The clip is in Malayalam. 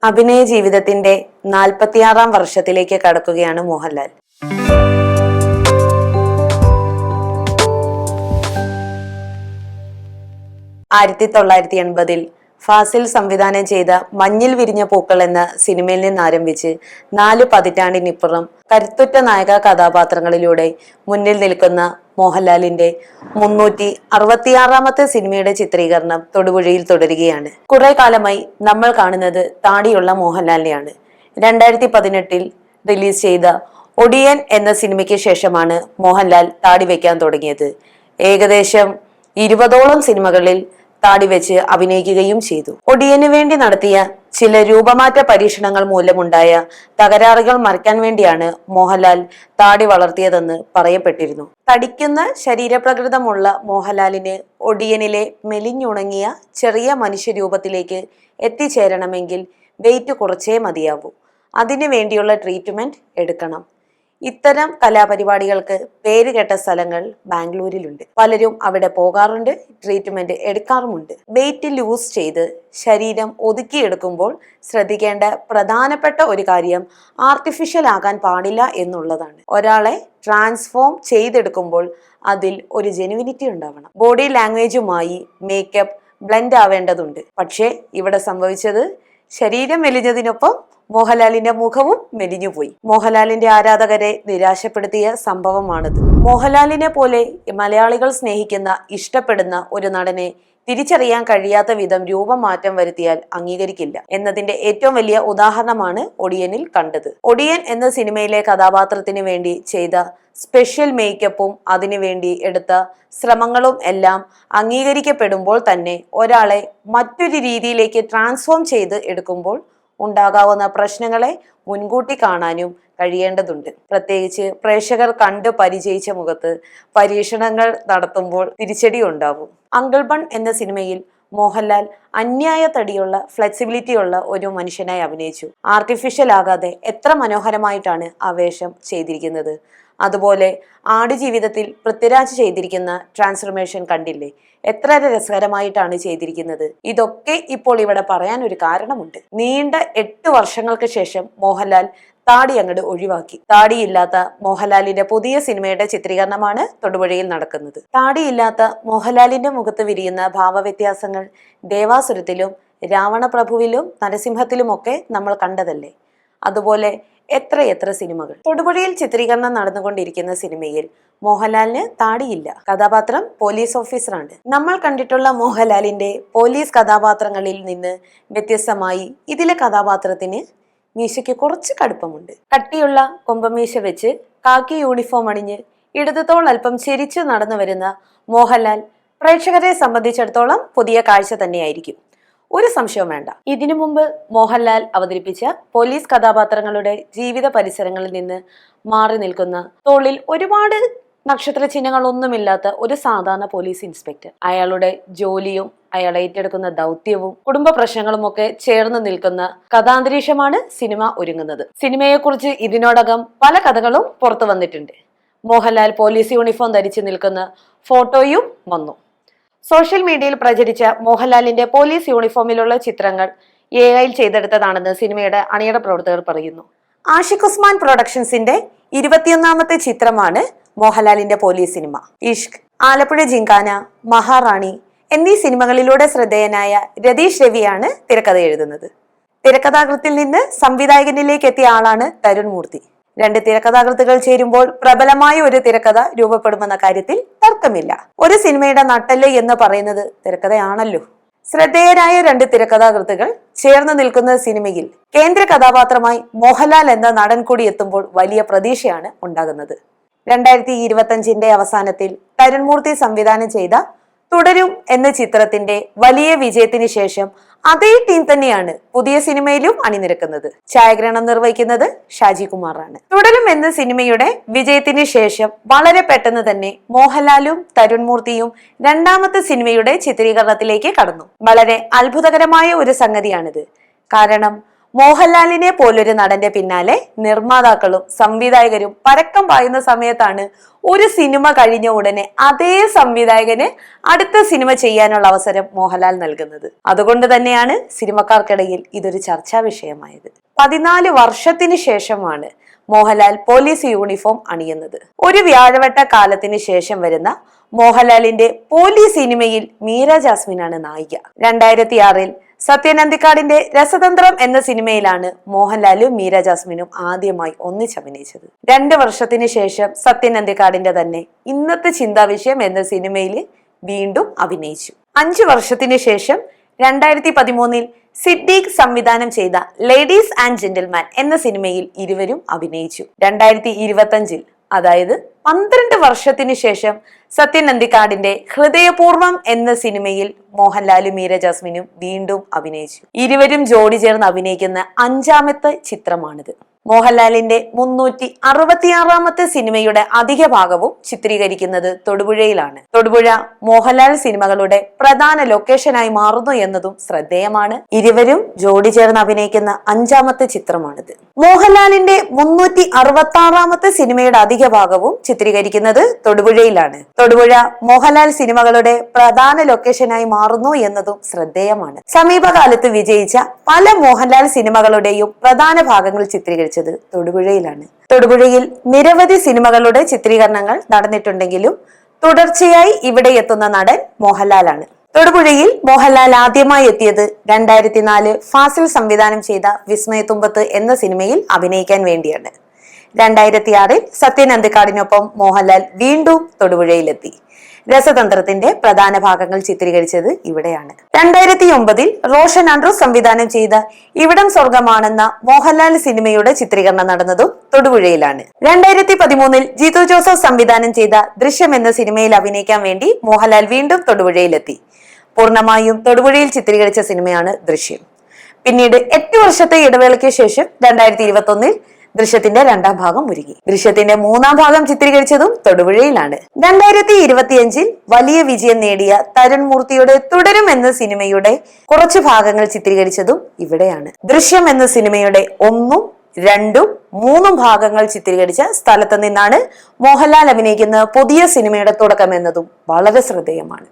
അഭിനയ ജീവിതത്തിന്റെ 46-ാം വർഷത്തിലേക്ക് കടക്കുകയാണ് മോഹൻലാൽ. 1980-ൽ ഫാസിൽ സംവിധാനം ചെയ്ത മഞ്ഞിൽ വിരിഞ്ഞ പൂക്കൾ എന്ന സിനിമയിൽ നിന്ന് ആരംഭിച്ച് 4 പതിറ്റാണ്ടിനിപ്പുറം കരുത്തുറ്റ നായക കഥാപാത്രങ്ങളിലൂടെ മുന്നിൽ നിൽക്കുന്ന മോഹൻലാലിന്റെ 366-ാമത്തെ സിനിമയുടെ ചിത്രീകരണം തൊടുപുഴയിൽ തുടരുകയാണ്. കുറെ കാലമായി നമ്മൾ കാണുന്നത് താടിയുള്ള മോഹൻലാലിനെയാണ്. 2018-ൽ റിലീസ് ചെയ്ത ഒടിയൻ എന്ന സിനിമയ്ക്ക് ശേഷമാണ് മോഹൻലാൽ താടി വയ്ക്കാൻ തുടങ്ങിയത്. ഏകദേശം 20ഓളം സിനിമകളിൽ താടി വെച്ച് അഭിനയിക്കുകയും ചെയ്തു. ഒടിയന് വേണ്ടി നടത്തിയ ചില രൂപമാറ്റ പരീക്ഷണങ്ങൾ മൂലമുണ്ടായ തകരാറുകൾ മറയ്ക്കാൻ വേണ്ടിയാണ് മോഹൻലാൽ താടി വളർത്തിയതെന്ന് പറയപ്പെട്ടിരുന്നു. തടിക്കുന്ന ശരീരപ്രകൃതമുള്ള മോഹൻലാലിന് ഒടിയനിലെ മെലിഞ്ഞുണങ്ങിയ ചെറിയ മനുഷ്യരൂപത്തിലേക്ക് എത്തിച്ചേരണമെങ്കിൽ വെയിറ്റ് കുറച്ചേ മതിയാവൂ. അതിനു വേണ്ടിയുള്ള ട്രീറ്റ്മെന്റ് എടുക്കണം. ഇത്തരം കലാപരിപാടികൾക്ക് പേരുകേട്ട സ്ഥലങ്ങൾ ബാംഗ്ലൂരിലുണ്ട്. പലരും അവിടെ പോകാറുണ്ട്, ട്രീറ്റ്മെന്റ് എടുക്കാറുമുണ്ട്. വെയിറ്റ് ലൂസ് ചെയ്ത് ശരീരം ഒതുക്കിയെടുക്കുമ്പോൾ ശ്രദ്ധിക്കേണ്ട പ്രധാനപ്പെട്ട ഒരു കാര്യം ആർട്ടിഫിഷ്യൽ ആകാൻ പാടില്ല എന്നുള്ളതാണ്. ഒരാളെ ട്രാൻസ്ഫോം ചെയ്തെടുക്കുമ്പോൾ അതിൽ ഒരു ജെനുവിനിറ്റി ഉണ്ടാവണം. ബോഡി ലാംഗ്വേജുമായി മേക്കപ്പ് ബ്ലെൻഡ് ആവേണ്ടതുണ്ട്. പക്ഷേ ഇവിടെ സംഭവിച്ചത് ശരീരം മെലിഞ്ഞതിനൊപ്പം മോഹൻലാലിന്റെ മുഖവും മെലിഞ്ഞുപോയി. മോഹൻലാലിന്റെ ആരാധകരെ നിരാശപ്പെടുത്തിയ സംഭവമാണിത്. മോഹൻലാലിനെ പോലെ മലയാളികൾ സ്നേഹിക്കുന്ന ഇഷ്ടപ്പെടുന്ന ഒരു നടനെ തിരിച്ചറിയാൻ കഴിയാത്ത വിധം രൂപമാറ്റം വരുത്തിയാൽ അംഗീകരിക്കില്ല എന്നതിന്റെ ഏറ്റവും വലിയ ഉദാഹരണമാണ് ഒടിയനിൽ കണ്ടത്. ഒടിയൻ എന്ന സിനിമയിലെ കഥാപാത്രത്തിന് വേണ്ടി ചെയ്ത സ്പെഷ്യൽ മേക്കപ്പും അതിനുവേണ്ടി എടുത്ത ശ്രമങ്ങളും എല്ലാം അംഗീകരിക്കപ്പെടുമ്പോൾ തന്നെ ഒരാളെ മറ്റൊരു രീതിയിലേക്ക് ട്രാൻസ്ഫോം ചെയ്ത് എടുക്കുമ്പോൾ ഉണ്ടാകാവുന്ന പ്രശ്നങ്ങളെ മുൻകൂട്ടി കാണാനും കഴിയേണ്ടതുണ്ട്. പ്രത്യേകിച്ച് പ്രേക്ഷകർ കണ്ട് പരിചയിച്ച മുഖത്ത് പരീക്ഷണങ്ങൾ നടത്തുമ്പോൾ തിരിച്ചടി ഉണ്ടാവും. അങ്കിൾ ബൺ എന്ന സിനിമയിൽ മോഹൻലാൽ അന്യായ തടിയുള്ള ഫ്ലെക്സിബിലിറ്റിയുള്ള ഒരു മനുഷ്യനായി അഭിനയിച്ചു. ആർട്ടിഫിഷ്യൽ ആകാതെ എത്ര മനോഹരമായിട്ടാണ് ആ വേഷം ചെയ്തിരിക്കുന്നത്. അതുപോലെ ആടുജീവിതത്തിൽ പൃഥ്വിരാജ് ചെയ്തിരിക്കുന്ന ട്രാൻസ്ഫർമേഷൻ കണ്ടില്ലേ, എത്ര രസകരമായിട്ടാണ് ചെയ്തിരിക്കുന്നത്. ഇതൊക്കെ ഇപ്പോൾ ഇവിടെ പറയാൻ ഒരു കാരണമുണ്ട്. നീണ്ട 8 വർഷങ്ങൾക്ക് ശേഷം മോഹൻലാൽ താടി അങ്ങോട്ട് ഒഴിവാക്കി. താടിയില്ലാത്ത മോഹൻലാലിന്റെ പുതിയ സിനിമയുടെ ചിത്രീകരണമാണ് തൊടുപുഴയിൽ നടക്കുന്നത്. താടിയില്ലാത്ത മോഹൻലാലിന്റെ മുഖത്ത് വിരിയുന്ന ഭാവവ്യത്യാസങ്ങൾ ദേവാസുരത്തിലും രാവണപ്രഭുവിലും നരസിംഹത്തിലുമൊക്കെ നമ്മൾ കണ്ടതല്ലേ. അതുപോലെ എത്രയെത്ര സിനിമകൾ. തൊടുപുഴയിൽ ചിത്രീകരണം നടന്നുകൊണ്ടിരിക്കുന്ന സിനിമയിൽ മോഹൻലാലിന് താടിയില്ല. കഥാപാത്രം പോലീസ് ഓഫീസറാണ്. നമ്മൾ കണ്ടിട്ടുള്ള മോഹൻലാലിന്റെ പോലീസ് കഥാപാത്രങ്ങളിൽ നിന്ന് വ്യത്യസ്തമായി ഇതിലെ കഥാപാത്രത്തിന് മീശയ്ക്ക് കുറച്ച് കടുപ്പമുണ്ട്. കട്ടിയുള്ള കൊമ്പമീശ വെച്ച് കാക്കി യൂണിഫോം അണിഞ്ഞ് ഇടതുതോൾ അല്പം ചെരിച്ച് നടന്നു വരുന്ന മോഹൻലാൽ പ്രേക്ഷകരെ സംബന്ധിച്ചിടത്തോളം പുതിയ കാഴ്ച തന്നെയായിരിക്കും. ഒരു സംശയവും വേണ്ട. ഇതിനു മുമ്പ് മോഹൻലാൽ അവതരിപ്പിച്ച പോലീസ് കഥാപാത്രങ്ങളുടെ ജീവിത പരിസരങ്ങളിൽ നിന്ന് മാറി നിൽക്കുന്ന, തോളിൽ ഒരുപാട് നക്ഷത്ര ചിഹ്നങ്ങളൊന്നുമില്ലാത്ത ഒരു സാധാരണ പോലീസ് ഇൻസ്പെക്ടർ. അയാളുടെ ജോലിയും അയാൾ ഏറ്റെടുക്കുന്ന ദൗത്യവും കുടുംബ പ്രശ്നങ്ങളും ഒക്കെ ചേർന്ന് നിൽക്കുന്ന കഥാന്തരീക്ഷമാണ് സിനിമ ഒരുങ്ങുന്നത്. സിനിമയെക്കുറിച്ച് ഇതിനോടകം പല കഥകളും പുറത്തു വന്നിട്ടുണ്ട്. മോഹൻലാൽ പോലീസ് യൂണിഫോം ധരിച്ച് നിൽക്കുന്ന ഫോട്ടോയും വന്നു. സോഷ്യൽ മീഡിയയിൽ പ്രചരിച്ച മോഹൻലാലിന്റെ പോലീസ് യൂണിഫോമിലുള്ള ചിത്രങ്ങൾ AI ചെയ്തെടുത്തതാണെന്ന് സിനിമയുടെ അണിയറ പ്രവർത്തകർ പറയുന്നു. ആഷിഖ് ഉസ്മാൻ പ്രൊഡക്ഷൻസിന്റെ 21ാമത്തെ ചിത്രമാണ് മോഹൻലാലിന്റെ പോലീസ് സിനിമ. ഇഷ്ക്, ആലപ്പുഴ ജിങ്കാന, മഹാറാണി എന്നീ സിനിമകളിലൂടെ ശ്രദ്ധേയനായ രതീഷ് രവിയാണ് തിരക്കഥ എഴുതുന്നത്. തിരക്കഥാകൃത്തിൽ നിന്ന് സംവിധായകനിലേക്ക് എത്തിയ ആളാണ് തരുൺ മൂർത്തി. 2 തിരക്കഥാകൃത്തുകൾ ചേരുമ്പോൾ പ്രബലമായ ഒരു തിരക്കഥ രൂപപ്പെടുമെന്ന കാര്യത്തിൽ തർക്കമില്ല. ഒരു സിനിമയുടെ നട്ടെല്ല് എന്ന് പറയുന്നത് തിരക്കഥയാണല്ലോ. ശ്രദ്ധേയരായ 2 തിരക്കഥാകൃത്തുകൾ ചേർന്ന് നിൽക്കുന്ന സിനിമയിൽ കേന്ദ്ര കഥാപാത്രമായി മോഹൻലാൽ എന്ന നടൻ കൂടി എത്തുമ്പോൾ വലിയ പ്രതീക്ഷയാണ് ഉണ്ടാകുന്നത്. 2025-ന്റെ അവസാനത്തിൽ തരുൺ മൂർത്തി സംവിധാനം ചെയ്ത തുടരും എന്ന ചിത്രത്തിന്റെ വലിയ വിജയത്തിന് ശേഷം അതേ ടീം തന്നെയാണ് പുതിയ സിനിമയിലും അണിനിരക്കുന്നത്. ഛായാഗ്രഹണം നിർവഹിക്കുന്നത് ഷാജി കുമാറാണ്. തുടരും എന്ന സിനിമയുടെ വിജയത്തിന് ശേഷം വളരെ പെട്ടെന്ന് തന്നെ മോഹൻലാലും തരുൺ മൂർത്തിയും 2ാമത്തെ സിനിമയുടെ ചിത്രീകരണത്തിലേക്ക് കടന്നു. വളരെ അത്ഭുതകരമായ ഒരു സംഗതിയാണിത്. കാരണം മോഹൻലാലിനെ പോലൊരു നടന്റെ പിന്നാലെ നിർമ്മാതാക്കളും സംവിധായകരും പരക്കം പായുന്ന സമയത്താണ് ഒരു സിനിമ കഴിഞ്ഞ ഉടനെ അതേ സംവിധായകന് അടുത്ത സിനിമ ചെയ്യാനുള്ള അവസരം മോഹൻലാൽ നൽകുന്നത്. അതുകൊണ്ട് തന്നെയാണ് സിനിമക്കാർക്കിടയിൽ ഇതൊരു ചർച്ചാ വിഷയമായത്. 14 വർഷത്തിന് ശേഷമാണ് മോഹൻലാൽ പോലീസ് യൂണിഫോം അണിയുന്നത്. ഒരു വ്യാഴവട്ട കാലത്തിന് ശേഷം വരുന്ന മോഹൻലാലിന്റെ പോലീസ് സിനിമയിൽ മീര ജാസ്മിനാണ് നായിക. 2006 സത്യൻ അന്തിക്കാടിന്റെ രസതന്ത്രം എന്ന സിനിമയിലാണ് മോഹൻലാലും മീര ജാസ്മിനും ആദ്യമായി ഒന്നിച്ചഭിനയിച്ചത്. 2 വർഷത്തിന് ശേഷം സത്യൻ അന്തിക്കാടിന്റെ തന്നെ ഇന്നത്തെ ചിന്താവിഷയം എന്ന സിനിമയിൽ വീണ്ടും അഭിനയിച്ചു. 5 വർഷത്തിന് ശേഷം 2013 സിദ്ദീഖ് സംവിധാനം ചെയ്ത ലേഡീസ് ആൻഡ് ജെന്റിൽമാൻ എന്ന സിനിമയിൽ ഇരുവരും അഭിനയിച്ചു. 2025 അതായത് 12 വർഷത്തിന് ശേഷം സത്യൻ അന്തിക്കാടിന്റെ ഹൃദയപൂർവ്വം എന്ന സിനിമയിൽ മോഹൻലാലും മീര ജാസ്മിനും വീണ്ടും അഭിനയിച്ചു. ഇരുവരും ജോഡി ചേർന്ന് അഭിനയിക്കുന്ന 5ാമത്തെ ചിത്രമാണിത്. മോഹൻലാലിന്റെ 366ാമത്തെ സിനിമയുടെ അധിക ഭാഗവും ചിത്രീകരിക്കുന്നത് തൊടുപുഴയിലാണ്. തൊടുപുഴ മോഹൻലാൽ സിനിമകളുടെ പ്രധാന ലൊക്കേഷനായി മാറുന്നു എന്നതും ശ്രദ്ധേയമാണ്. ഇരുവരും ജോഡി ചേർന്ന് അഭിനയിക്കുന്ന 5ാമത്തെ ചിത്രമാണിത്. മോഹൻലാലിന്റെ 366ാമത്തെ സിനിമയുടെ അധിക ഭാഗവും ചിത്രീകരിക്കുന്നത് തൊടുപുഴയിലാണ്. തൊടുപുഴ മോഹൻലാൽ സിനിമകളുടെ പ്രധാന ലൊക്കേഷനായി മാറുന്നു എന്നതും ശ്രദ്ധേയമാണ്. സമീപകാലത്ത് വിജയിച്ച പല മോഹൻലാൽ സിനിമകളുടെയും പ്രധാന ഭാഗങ്ങൾ ചിത്രീകരിച്ചത് തൊടുപുഴയിലാണ്. തൊടുപുഴയിൽ നിരവധി സിനിമകളുടെ ചിത്രീകരണങ്ങൾ നടന്നിട്ടുണ്ടെങ്കിലും തുടർച്ചയായി ഇവിടെ എത്തുന്ന നടൻ മോഹൻലാലാണ്. തൊടുപുഴയിൽ മോഹൻലാൽ ആദ്യമായി എത്തിയത് 2004 ഫാസിൽ സംവിധാനം ചെയ്ത വിസ്മയത്തുമ്പത്ത് എന്ന സിനിമയിൽ അഭിനയിക്കാൻ വേണ്ടിയാണ്. 2006 സത്യൻ അന്തിക്കാടിനൊപ്പം മോഹൻലാൽ വീണ്ടും തൊടുപുഴയിലെത്തി. രസതന്ത്രത്തിന്റെ പ്രധാന ഭാഗങ്ങൾ ചിത്രീകരിച്ചത് ഇവിടെയാണ്. 2009 റോഷൻ ആൻഡ്രൂസ് സംവിധാനം ചെയ്ത ഇവിടം സ്വർഗമാണെന്ന മോഹൻലാൽ സിനിമയുടെ ചിത്രീകരണം നടന്നതും തൊടുപുഴയിലാണ്. 2013 ജിത്തു ജോസഫ് സംവിധാനം ചെയ്ത ദൃശ്യം എന്ന സിനിമയിൽ അഭിനയിക്കാൻ വേണ്ടി മോഹൻലാൽ വീണ്ടും തൊടുപുഴയിലെത്തി. പൂർണ്ണമായും തൊടുപുഴയിൽ ചിത്രീകരിച്ച സിനിമയാണ് ദൃശ്യം. പിന്നീട് 8 വർഷത്തെ ഇടവേളയ്ക്ക് ശേഷം 2021 ദൃശ്യത്തിന്റെ 2ാം ഭാഗം ഒരുങ്ങി. ദൃശ്യത്തിന്റെ 3ാം ഭാഗം ചിത്രീകരിച്ചതും തൊടുപുഴയിലാണ്. 2025 വലിയ വിജയം നേടിയ തരുൺ മൂർത്തിയുടെ തുടരും എന്ന സിനിമയുടെ കുറച്ചു ഭാഗങ്ങൾ ചിത്രീകരിച്ചതും ഇവിടെയാണ്. ദൃശ്യം എന്ന സിനിമയുടെ 1, 2, 3 ഭാഗങ്ങൾ ചിത്രീകരിച്ച സ്ഥലത്ത് നിന്നാണ് മോഹൻലാൽ അഭിനയിക്കുന്ന പുതിയ സിനിമയുടെ തുടക്കം എന്നതും വളരെ ശ്രദ്ധേയമാണ്.